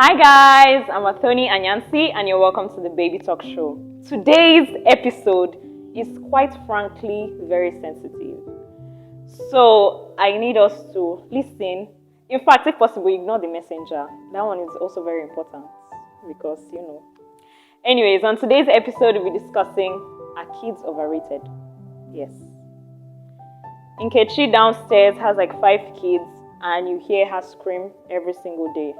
Hi guys, I'm Athoni Anyansi and you're welcome to the Baby Talk Show. Today's episode is quite frankly very sensitive. So I need us to listen. In fact, if possible, ignore the messenger. That one is also very important because, Anyways, on today's episode, we'll be discussing, are kids overrated? Yes. Nkechi downstairs has like 5 kids and you hear her scream every single day.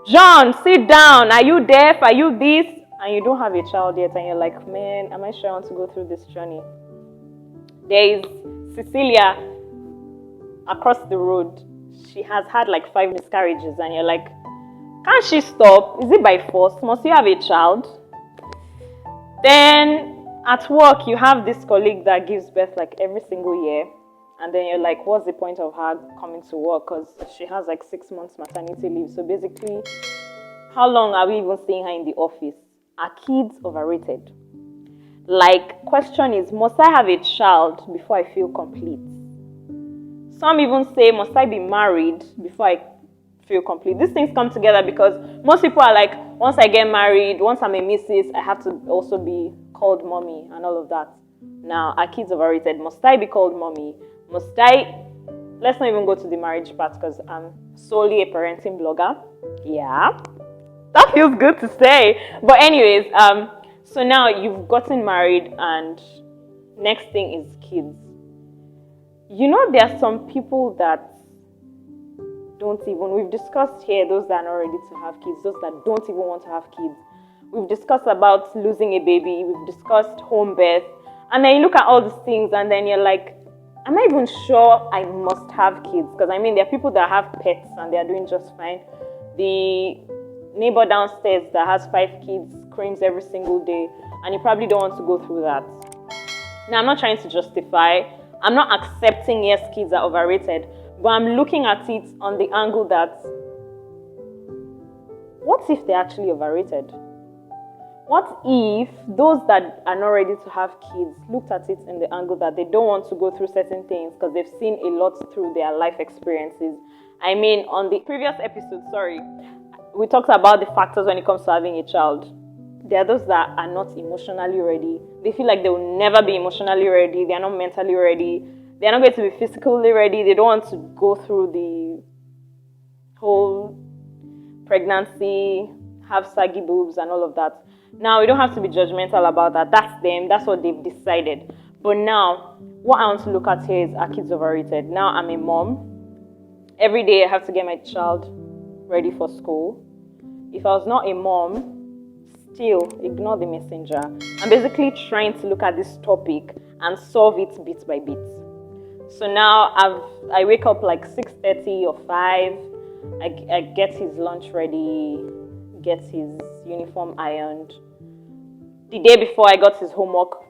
John, sit down. Are you deaf? Are you this? And you don't have a child yet and you're like, man, am I sure I want to go through this journey? There is Cecilia across the road. She has had like 5 miscarriages and you're like, can't she stop? Is it by force? Must you have a child? Then at work, you have this colleague that gives birth like every single year. And then you're like, what's the point of her coming to work? Because she has like 6 months maternity leave. So basically, how long are we even seeing her in the office? Are kids overrated? Like, question is, must I have a child before I feel complete? Some even say, must I be married before I feel complete? These things come together because most people are like, once I get married, once I'm a missus, I have to also be called mommy and all of that. Now, are kids overrated? Must I be called mommy? Must I? Let's not even go to the marriage part because I'm solely a parenting blogger. Yeah, that feels good to say. But anyways, so now you've gotten married and next thing is kids. There are some people that don't even, we've discussed here those that are not ready to have kids, those that don't even want to have kids. We've discussed about losing a baby, we've discussed home birth, and then you look at all these things and then you're like, am I even sure I must have kids? Because there are people that have pets and they're doing just fine. The neighbor downstairs that has 5 kids screams every single day and you probably don't want to go through that. Now, I'm not trying to justify, I'm not accepting yes, kids are overrated, but I'm looking at it on the angle that, what if they're actually overrated? What if those that are not ready to have kids looked at it in the angle that they don't want to go through certain things because they've seen a lot through their life experiences? On the previous episode, we talked about the factors when it comes to having a child. There are those that are not emotionally ready. They feel like they will never be emotionally ready. They are not mentally ready. They are not going to be physically ready. They don't want to go through the whole pregnancy, have saggy boobs and all of that. Now, we don't have to be judgmental about that. That's them. That's what they've decided. But now, what I want to look at here is, are kids overrated? Now, I'm a mom. Every day, I have to get my child ready for school. If I was not a mom, still, ignore the messenger. I'm basically trying to look at this topic and solve it bit by bit. So now, I wake up like 6:30 or 5. I get his lunch ready, get his uniform ironed. The day before, I got his homework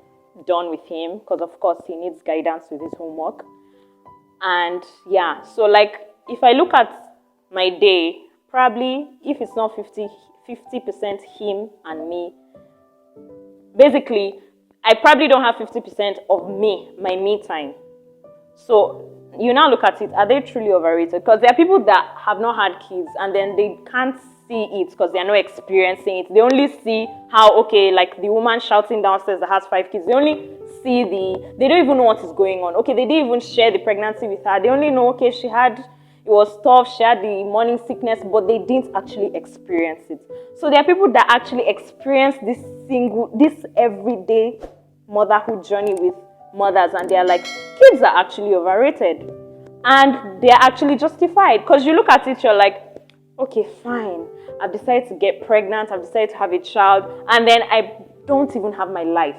done with him because of course he needs guidance with his homework. And yeah, so like if I look at my day, probably if it's not 50% him and me, basically I probably don't have 50% of me, my me time. So you now look at it, are they truly overrated? Because there are people that have not had kids and then they can't see it because they are not experiencing it. They only see how, like the woman shouting downstairs that has 5 kids, they only see they don't even know what is going on. Okay, they didn't even share the pregnancy with her. They only know, it was tough, she had the morning sickness, but they didn't actually experience it. So there are people that actually experience this everyday motherhood journey with mothers and they're like, kids are actually overrated. And they're actually justified because you look at it, you're like, okay, fine. I've decided to get pregnant. I've decided to have a child. And then I don't even have my life.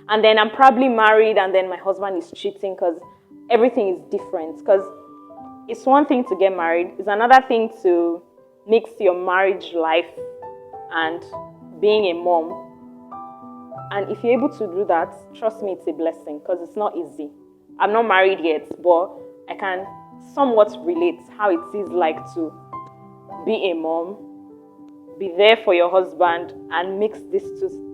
And then I'm probably married and then my husband is cheating because everything is different. Because it's one thing to get married. It's another thing to mix your marriage life and being a mom. And if you're able to do that, trust me, it's a blessing because it's not easy. I'm not married yet, but I can somewhat relate how it is like to be a mom, be there for your husband, and mix these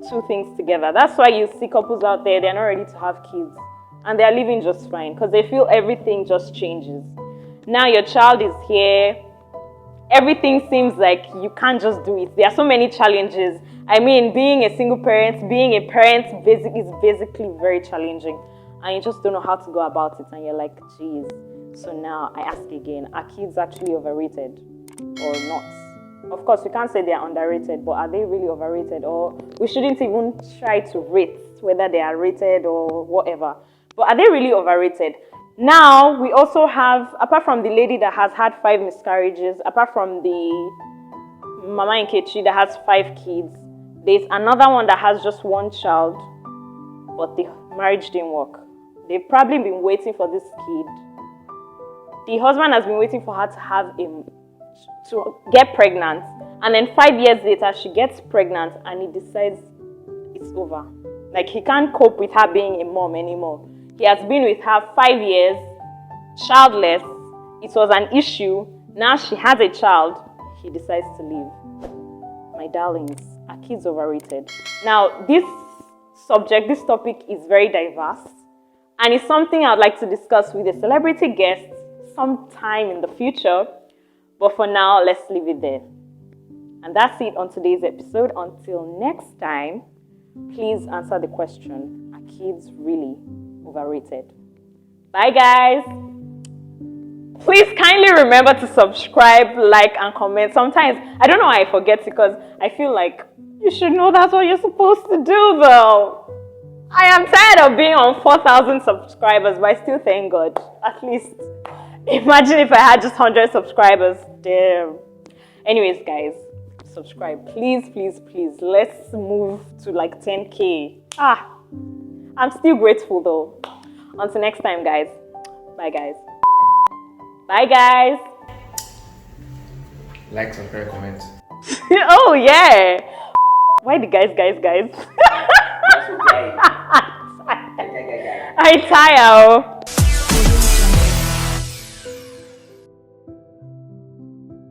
two things together. That's why you see couples out there, they're not ready to have kids. And they're living just fine because they feel everything just changes. Now your child is here, everything seems like you can't just do it. There are so many challenges. I mean, being a single parent, being a parent is basically very challenging. And you just don't know how to go about it. And you're like, geez. So now I ask again, are kids actually overrated or not? Of course, we can't say they're underrated, but are they really overrated? Or we shouldn't even try to rate whether they are rated or whatever. But are they really overrated? Now, we also have, apart from the lady that has had 5 miscarriages, apart from the Mama Nkechi that has 5 kids, there's another one that has just 1 child, but the marriage didn't work. They've probably been waiting for this kid. The husband has been waiting for her to get pregnant, and then 5 years later, she gets pregnant, and he decides it's over. Like, he can't cope with her being a mom anymore. He has been with her 5 years, childless. It was an issue. Now she has a child. He decides to leave. My darlings, are kids overrated? Now, this topic is very diverse, and it's something I'd like to discuss with a celebrity guest sometime in the future. But for now, let's leave it there. And that's it on today's episode. Until next time, please answer the question, are kids really overrated? Bye, guys. Please kindly remember to subscribe, like, and comment. Sometimes, I don't know why I forget because I feel like you should know that's what you're supposed to do, though. I am tired of being on 4,000 subscribers, but I still thank God. At least, imagine if I had just 100 subscribers. Damn. Anyways, guys, subscribe. Please, please, please. Let's move to like 10K. I'm still grateful, though. Until next time, guys. Bye, guys. Bye, guys. Like, subscribe, comment. Oh, yeah. Why the guys? That's okay. I tire.